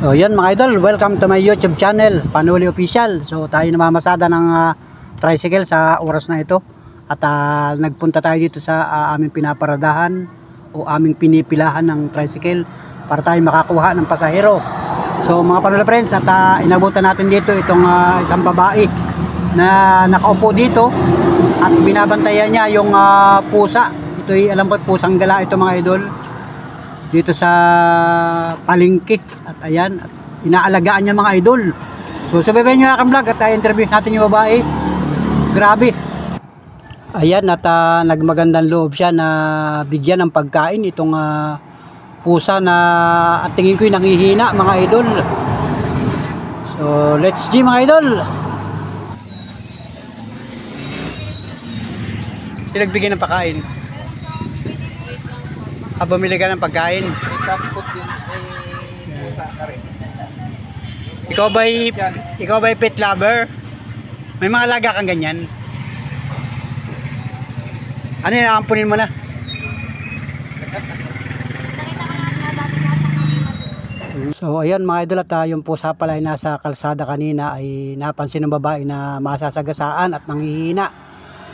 So yan mga idol, welcome to my YouTube channel, Panuli Official. So tayo namamasada ng tricycle sa oras na ito. At nagpunta tayo dito sa aming pinaparadahan o aming pinipilahan ng tricycle para tayo makakuha ng pasahero. So mga Panuli friends, at inabutan natin dito itong isang babae na nakaupo dito at binabantayan niya yung pusa. Ito'y alam ko pusang gala ito mga idol, dito sa palengke. At ayan, at inaalagaan niya mga idol. So sabihin nyo aking vlog at interview natin yung babae. Grabe. Ayan, at nagmagandang loob siya na bigyan ng pagkain itong pusa na at tingin ko'y nangihina mga idol. So let's see mga idol. Pinagbigyan ng pagkain. Bumili ka ng pagkain. Ikaw ba'y pet lover? May mga alaga kang ganyan? Ano yung ampunin mo na? So ayan mga idol, at yung pusa pala ay nasa kalsada kanina ay napansin ng babae na masasagasaan at nanghihina.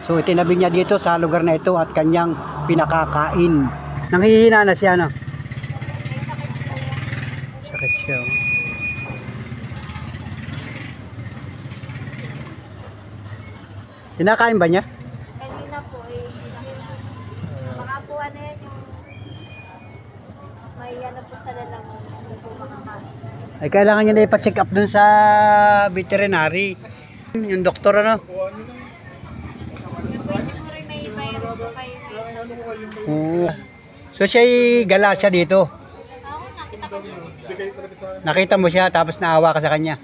So itinabi niya dito sa lugar na ito at kanyang pinakakain. Nanghihina na siya, no? Sakit siya. Kinakain ba niya? Kanina po eh. Baka po ano yan yung may ano po sa lalaman. Ano po makakain. Ay kailangan niya na ipa-check up dun sa veterinary. Yung doktor ano? Yung po siguro may virus o kayo na isa. Oo. So siya'y gala siya dito. Ako nakita ko po. Nakita mo siya tapos naawa ka sa kanya.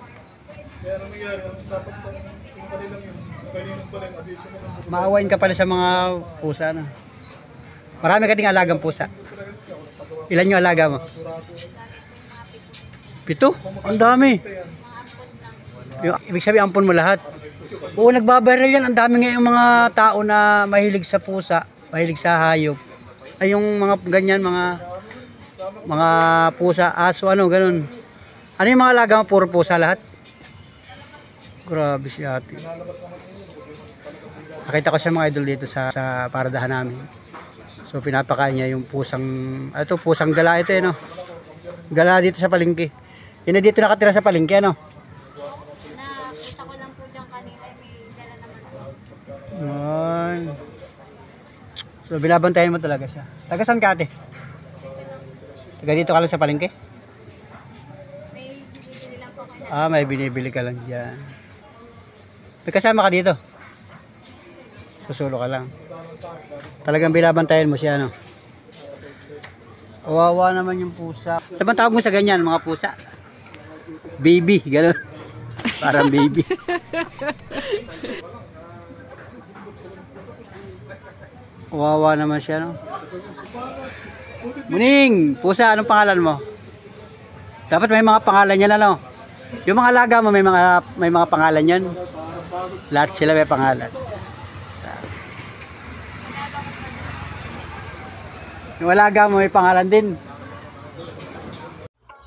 Maawain ka pala sa mga pusa, no? Marami ka ding alagang pusa. Ilan yung alaga mo? 7? Ang dami. Ibig sabihin ampon mo lahat. Oo, nagbabaral yan. Ang dami ngayong mga tao na mahilig sa pusa, mahilig sa hayop. Ay yung mga ganyan, mga pusa, aso, ano, ganun. Ano yung mga alaga mo? Puro pusa lahat? Grabe si ate. Nakita ko siya mga idol dito sa paradahan namin. So pinapakain niya yung pusang, ito pusang gala ito eh, no? Gala dito sa palengke. Yun na dito nakatira sa palengke, ano? Nakita ko lang po dyan kanina may dala naman po. Ay. So binabantayan mo talaga siya. Taga saan ka ate? Taga dito ka lang sa palengke? May binibili lang po kanina. May binibili ka lang dyan. May kasama ka dito? Susulo ka lang. Talagang binabantayan mo siya, no? Kawawa naman yung pusa. Ano bang tawag mo sa ganyan, mga pusa? Baby, gano'n. Parang baby. Kawawa naman siya, no? Muning, pusa, anong pangalan mo? Dapat may mga pangalan yan, ano? Yung mga alaga mo, may mga pangalan yan. Lahat sila may pangalan. Yung alaga mo may pangalan din.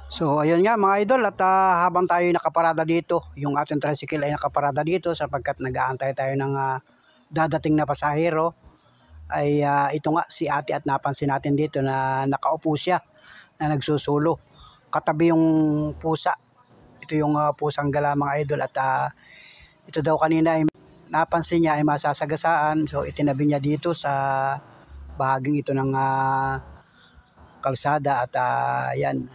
So ayun nga mga idol, at habang tayo nakaparada dito, yung ating tricycle ay nakaparada dito sapagkat nag-aantay tayo ng dadating na pasahero. Ay ito nga si ate, at napansin natin dito na nakaupo siya na nagsusulo. Katabi yung pusa. Ito yung pusang gala mga idol, at ito daw kanina ay napansin niya ay masasagasaan. So itinabi niya dito sa bahaging ito ng kalsada, at yan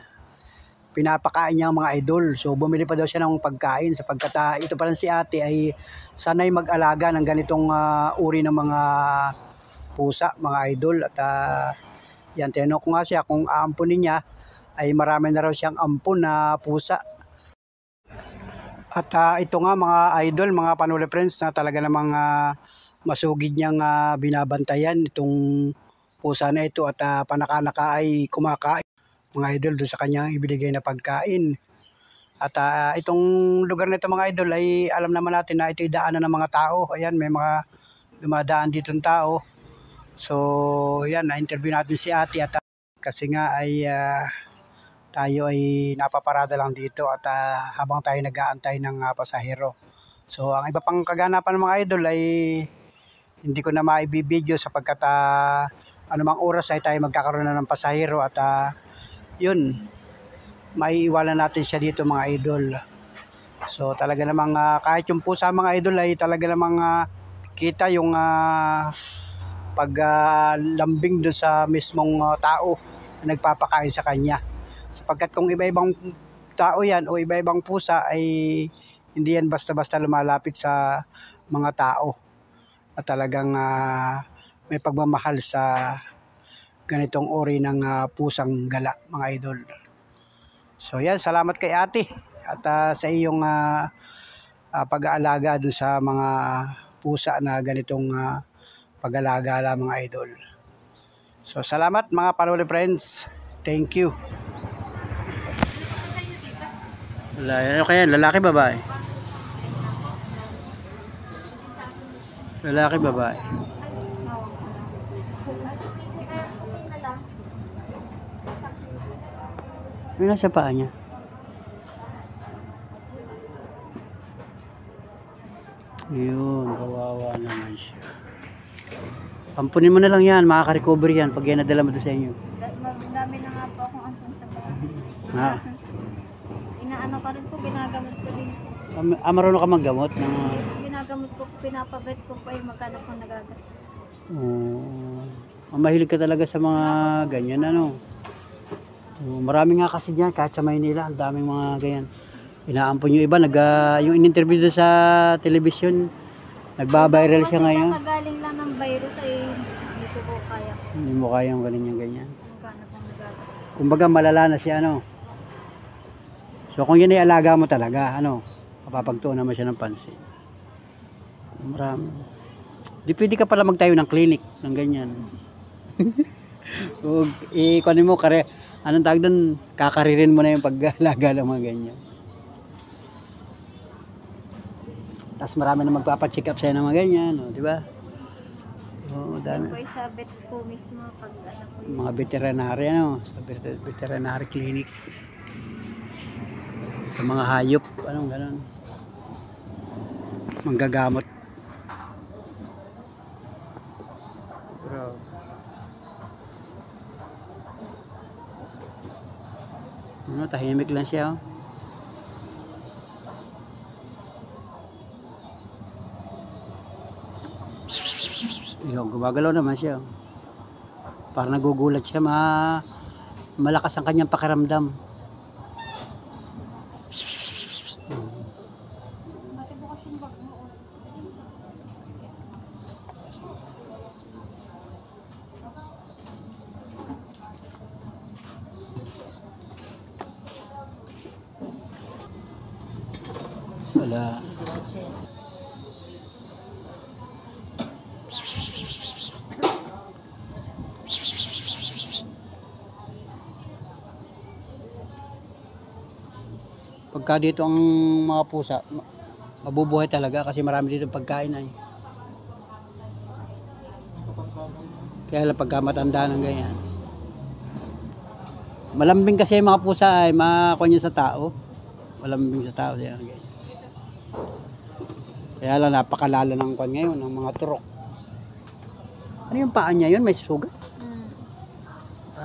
pinapakain niya ang mga idol. So bumili pa daw siya ng pagkain sapagkat ito pa lang si ate ay sanay mag-alaga ng ganitong uri ng mga pusa mga idol. At yan, tinanong ko nga siya kung aampunin niya ay marami na raw siyang ampun na pusa. At ito nga mga idol, mga Panuli friends, na talaga namang masugid niyang binabantayan itong pusa na ito, at panaka-naka ay kumakain mga idol doon sa kanyang ibinigay na pagkain. At itong lugar na ito mga idol ay alam naman natin na ito'y daanan ng mga tao. Ayan, may mga dumadaan dito ng tao. So yan, na-interview natin si ate, at kasi nga ay tayo ay napaparada lang dito at habang tayo nag-aantay ng pasahero. So ang iba pang kaganapan ng mga idol ay hindi ko na maibibideo sapagkat anumang oras ay tayo magkakaroon na ng pasahero at yun, maiiwanan natin siya dito mga idol. So talaga namang kahit yung pusa mga idol ay talaga namang kita yung paglambing doon sa mismong tao na nagpapakain sa kanya. Sapagkat kung iba-ibang tao yan o iba-ibang pusa ay hindi yan basta-basta lumalapit sa mga tao at talagang may pagmamahal sa ganitong uri ng pusang gala mga idol. So yan, salamat kay ate at sa iyong pag-aalaga dun sa mga pusa na ganitong pag-aalaga mga idol. So salamat mga Panuli friends. Thank you. Ano kaya? Lalaki, babae? Lalaki, babae? Ano nasa paa niya? Yun, kawawa naman siya. Ampunin mo na lang yan, makaka-recover yan pag yan nadala mo doon sa inyo. Dami na nga po akong ampun sa bahay. Ha? Inaano ka rin po, ginagamot ko din. Marunong ka maggamot? Ginagamot ko, pinapabet ko po yung magkano po nagagastos. Mahilig ka talaga sa mga ganyan, ano? Marami nga kasi dyan, kahit sa Maynila, ang daming mga ganyan. Inaampon yung iba, yung in-interview doon sa television, nagbabiral siya ngayon. Kasi nakagaling lang ng virus ay hindi ko po kaya. Hindi mo kayang ganyan. Magkano po nagagastos. Kumbaga malala na siya, ano? So kung yun ay alaga mo talaga, ano, mapapagtuunan mo siya ng pansin. Marami. Di pwede ka pala magtayo ng clinic ng ganyan. Kung ikunin mo, anong tawag doon, kakaririn mo na yung pag-alaga ng mga ganyan. Tapos marami na magpapacheck up sa'yo ng mga ganyan, no? Di ba? Oo, dami. Po sa vet po mismo, pag ano po yun. Mga veterinary, ano, sa veterinary clinic. Sa mga hayop, anong ganon. Manggagamot. Bro. Ano, tahimik lang siya, oh. Yung gumagalaw naman siya, oh. Parang nagugulat siya, malakas ang kanyang pakiramdam. Wala. Pagka dito ang mga pusa, mabubuhay talaga kasi marami dito pagkain ay. Kaya lang pagka matanda ng ganyan. Malambing kasi yung mga pusa ay makakunya sa tao. Malambing sa tao siya. Kaya lang napakalala ng kwan ngayon, ng mga turok. Ano yung paa niya yun? May sugat?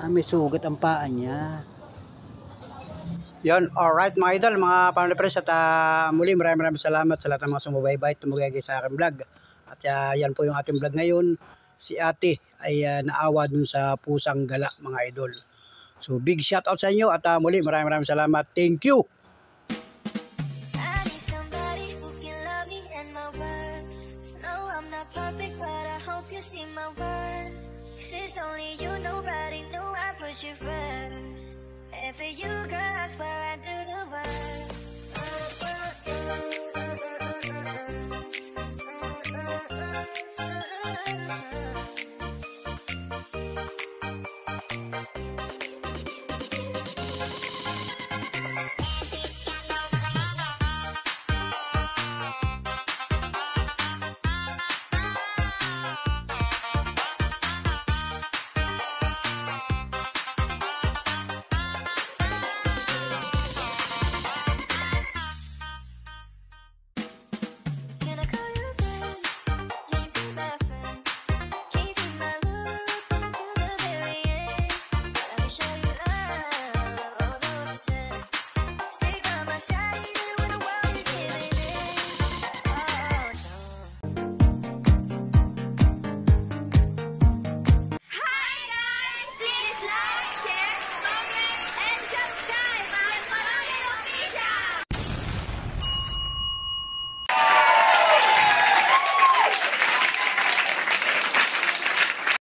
May sugat ang paa niya. Yun, alright mga idol, mga Panuli friends, at muli maraming salamat sa lahat ng mga sumubaybay, tumugay sa aking vlog. At yan po yung ating vlog ngayon. Si ate ay naawa dun sa pusang gala mga idol. So big shout out sa inyo at muli maraming salamat. Thank you! Perfect, but I hope you see my worth. 'Cause it's only you, nobody knew I put you first. And for you, girl, I swear